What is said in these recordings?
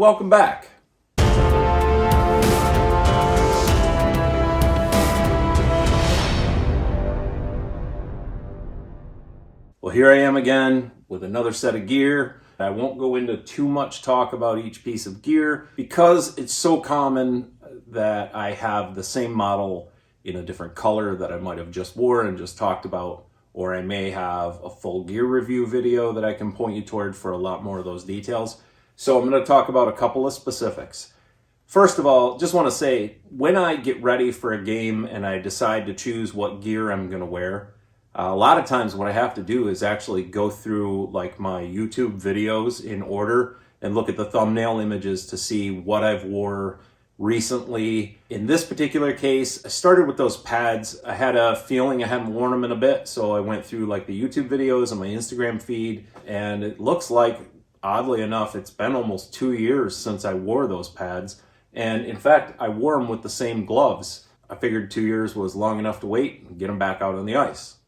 Welcome back. Well, here I am again with another set of gear. I won't go into too much talk about each piece of gear because it's so common that I have the same model in a different color that I might have just worn and just talked about, or I may have a full gear review video that I can point you toward for a lot more of those details. So I'm going to talk about a couple of specifics. First of all, just want to say, when I get ready for a game and I decide to choose what gear I'm going to wear, a lot of times what I have to do is actually go through like my YouTube videos in order and look at the thumbnail images to see what I've wore recently. In this particular case, I started with those pads. I had a feeling I hadn't worn them in a bit, so I went through like the YouTube videos and my Instagram feed, and it looks like, oddly enough, it's been almost 2 years since I wore those pads. And in fact, I wore them with the same gloves. I figured 2 years was long enough to wait and get them back out on the ice.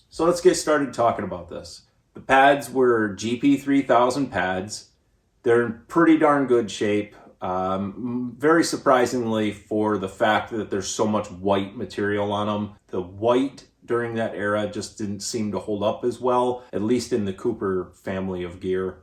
So let's get started talking about this. The pads were GP3000 pads. They're in pretty darn good shape. Very surprisingly, for the fact that there's so much white material on them. The white during that era just didn't seem to hold up as well, at least in the Cooper family of gear.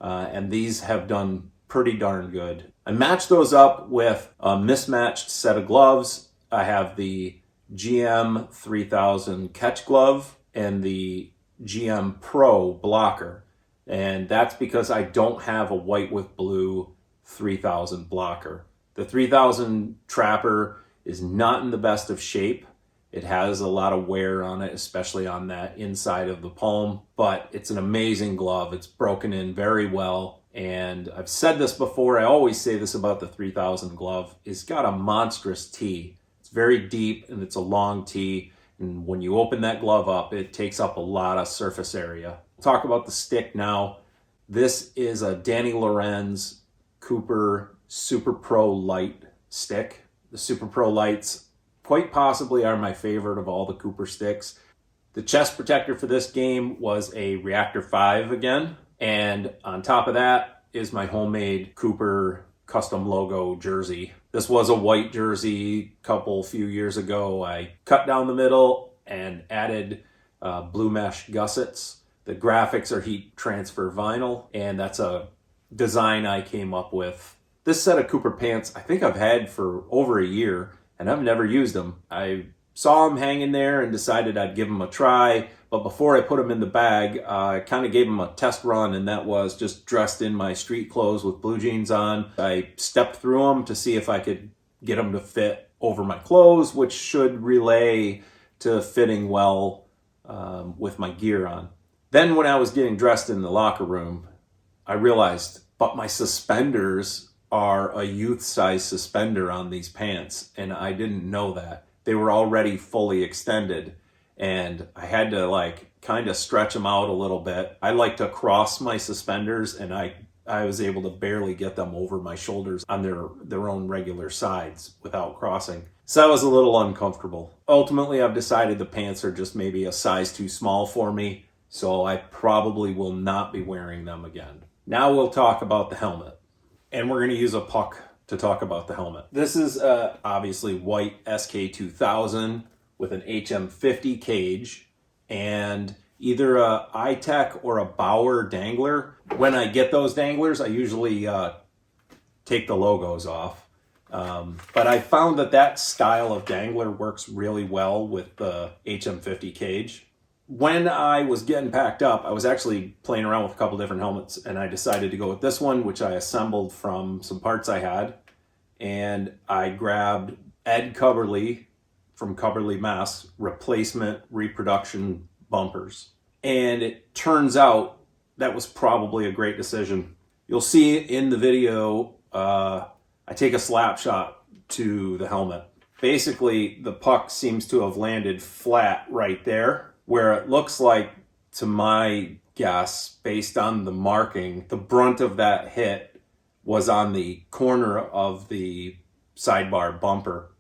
And these have done pretty darn good. I matched those up with a mismatched set of gloves. I have the GM 3000 catch glove and the GM Pro blocker. And that's because I don't have a white with blue 3000 blocker. The 3000 Trapper is not in the best of shape. It has a lot of wear on it, especially on that inside of the palm, but it's an amazing glove. It's broken in very well. And I've said this before, I always say this about the 3000 glove, it's got a monstrous tee. It's very deep and it's a long tee. And when you open that glove up, it takes up a lot of surface area. Talk about the stick now. This is a Danny Lorenz Cooper Super Pro Light stick. The Super Pro Lights quite possibly are my favorite of all the Cooper sticks. The chest protector for this game was a Reactor 5 again. And on top of that is my homemade Cooper custom logo jersey. This was a white jersey few years ago. I cut down the middle and added blue mesh gussets. The graphics are heat transfer vinyl, and that's a design I came up with. This set of Cooper pants I think I've had for over a year, and I've never used them. I saw them hanging there and decided I'd give them a try, but before I put them in the bag, I kind of gave them a test run, and that was just dressed in my street clothes with blue jeans on. I stepped through them to see if I could get them to fit over my clothes, which should relay to fitting well with my gear on. Then when I was getting dressed in the locker room, I realized, but my suspenders are a youth size suspender on these pants, and I didn't know that. They were already fully extended, and I had to like kind of stretch them out a little bit. I like to cross my suspenders, and I was able to barely get them over my shoulders on their own regular sides without crossing. So that was a little uncomfortable. Ultimately, I've decided the pants are just maybe a size too small for me, so I probably will not be wearing them again. Now we'll talk about the helmet, and we're going to use a puck to talk about the helmet. This is obviously white SK2000 with an HM50 cage and either a iTech or a Bauer dangler. When I get those danglers, I usually take the logos off. But I found that style of dangler works really well with the HM50 cage. When I was getting packed up, I was actually playing around with a couple different helmets, and I decided to go with this one, which I assembled from some parts I had. And I grabbed Ed Cubberly from Cubberly, Mass, replacement reproduction bumpers. And it turns out that was probably a great decision. You'll see in the video, I take a slap shot to the helmet. Basically, the puck seems to have landed flat right there, where it looks like, to my guess, based on the marking, the brunt of that hit was on the corner of the sidebar bumper.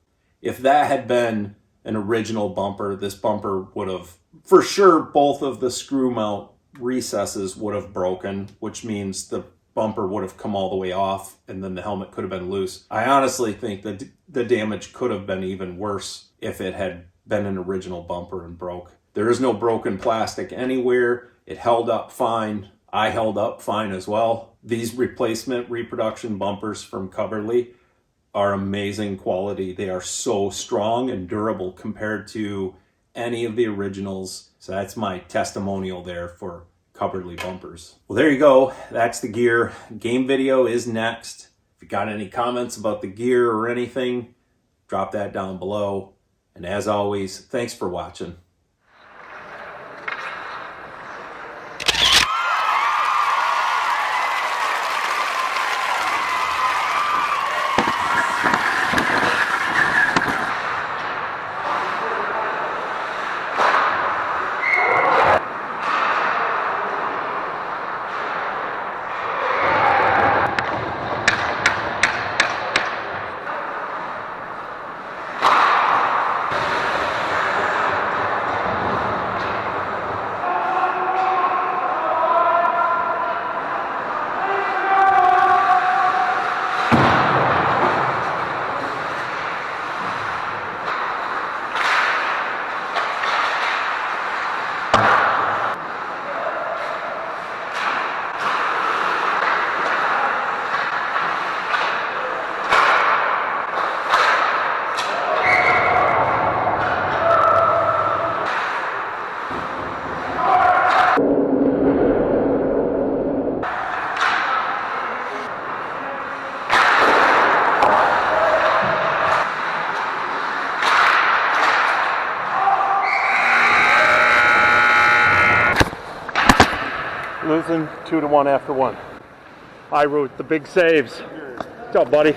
If that had been an original bumper, this bumper would have, for sure, both of the screw mount recesses would have broken, which means the bumper would have come all the way off and then the helmet could have been loose. I honestly think that the damage could have been even worse if it had been an original bumper and broke. There is no broken plastic anywhere. It held up fine. I held up fine as well. These replacement reproduction bumpers from Cubberly are amazing quality. They are so strong and durable compared to any of the originals. So that's my testimonial there for Cubberly bumpers. Well, there you go. That's the gear. Game video is next. If you got any comments about the gear or anything, drop that down below. And as always, thanks for watching. Losing 2-1 after 1. I wrote the big saves. What's up, buddy?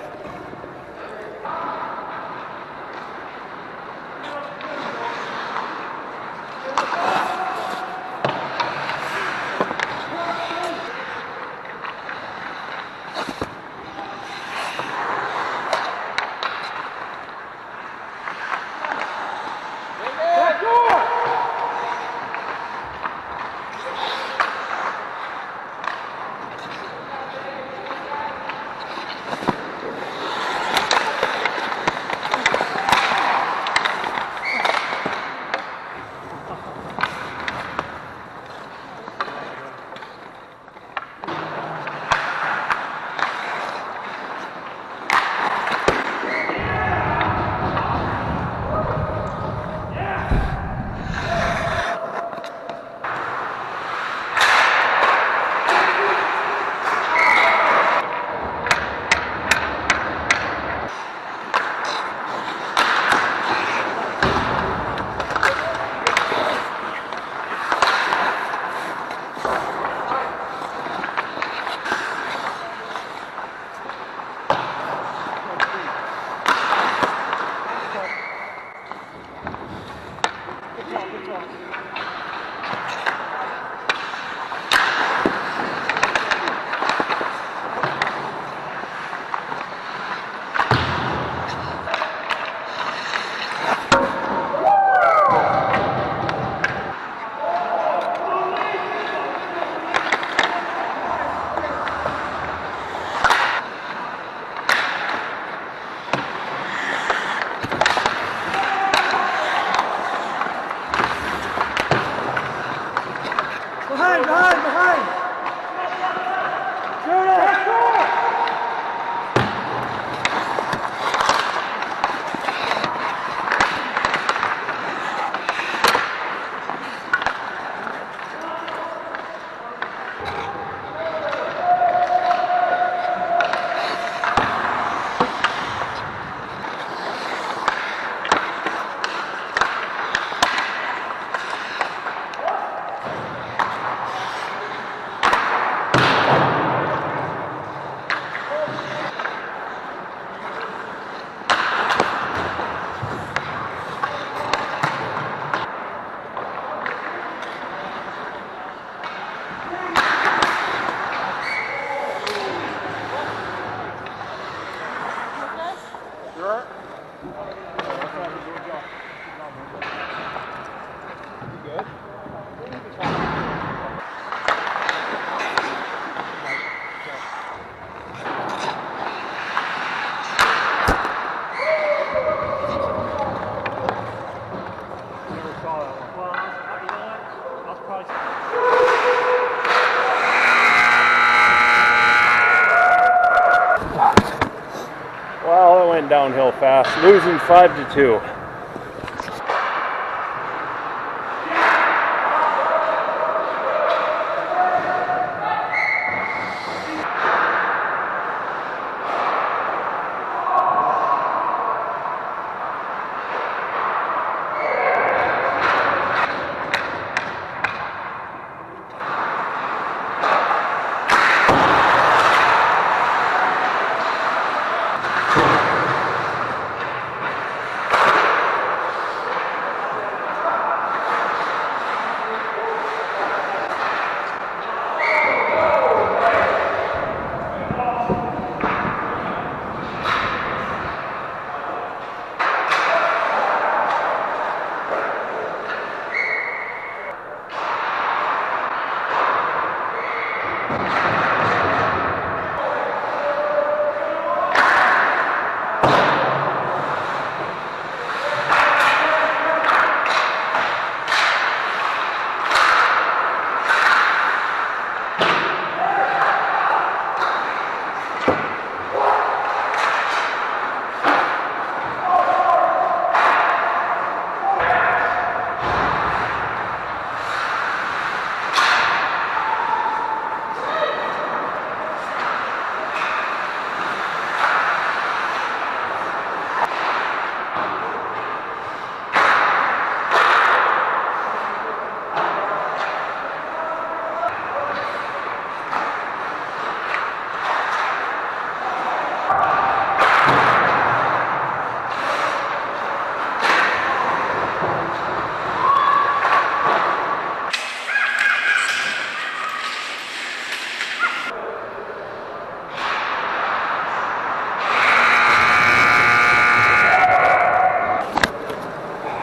went downhill fast, losing 5-2.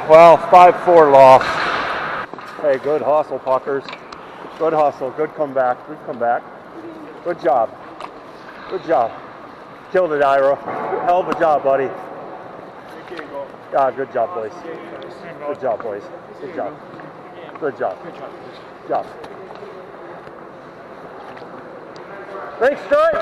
Well, 5-4 loss. Hey, good hustle, puckers. Good hustle, good comeback, good comeback. Good job. Good job. Killed it, Ira. Hell of a job, buddy. Good job, boys. Good job, boys. Good job. Good job. Good job. Thanks, Troy.